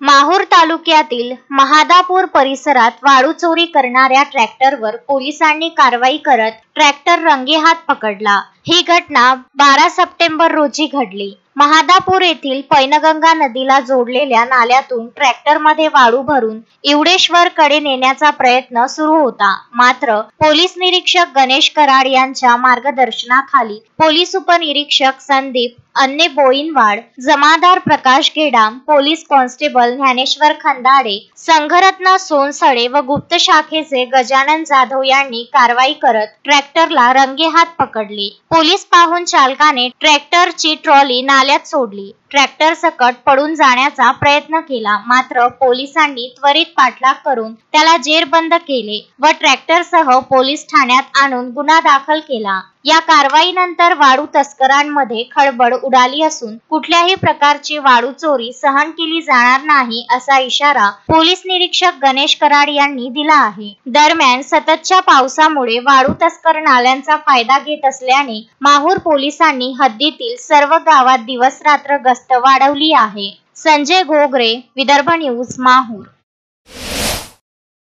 माहूर तालुक्यातील महादापूर परिसरात वाळू चोरी करणाऱ्या ट्रॅक्टरवर पोलिसांनी कारवाई करत ट्रॅक्टर रंगेहात पकडला। ही घटना 12 सप्टेंबर रोजी घडली। महादापूर येथील पैनगंगा नदीला जोडलेल्या नाल्यातून ट्रॅक्टरमध्ये वाळू भरून इवडेश्वर कडे नेण्याचा प्रयत्न सुरू होता। मात्र पोलीस निरीक्षक गणेश कराड यांच्या मार्गदर्शनाखाली पोलीस उपनिरीक्षक संदीप अन्ने बोईनवाड, जमादार प्रकाश गेडाम, पोलीस कॉन्स्टेबल ज्ञानेश्वर खंदाडे, संघरत्न सोनसडे व गुप्त शाखेचे गजानन जाधव यांनी कारवाई करत ट्रॅक्टरला रंगेहात पकडले। पोलीस पाहून चालकाने ट्रॅक्टरची ट्रॉली नाल्यात सोडली। ट्रॅक्टर सकट पडून जाण्याचा प्रयत्न केला, मात्र पोलिसांनी त्वरित पाठलाग करून त्याला जेरबंद केले व ट्रॅक्टरसह पोलीस ठाण्यात आणून गुन्हा दाखल केला। या कारवाईनंतर वाळू तस्करांमध्ये खळबळ उडाली असून कुठल्याही प्रकारची वाळू चोरी सहन केली जाणार नाही असा इशारा पोलीस निरीक्षक गणेश कराड यांनी दिला आहे। दरम्यान सततच्या पावसामुळे वाळू तस्कर नाल्यांचा फायदा घेत असल्याने माहूर पोलिसांनी हद्दीतील सर्व गावात दिवस रात्र गस्त वाढवली आहे। संजय घोगरे, विदर्भ न्यूज, माहूर।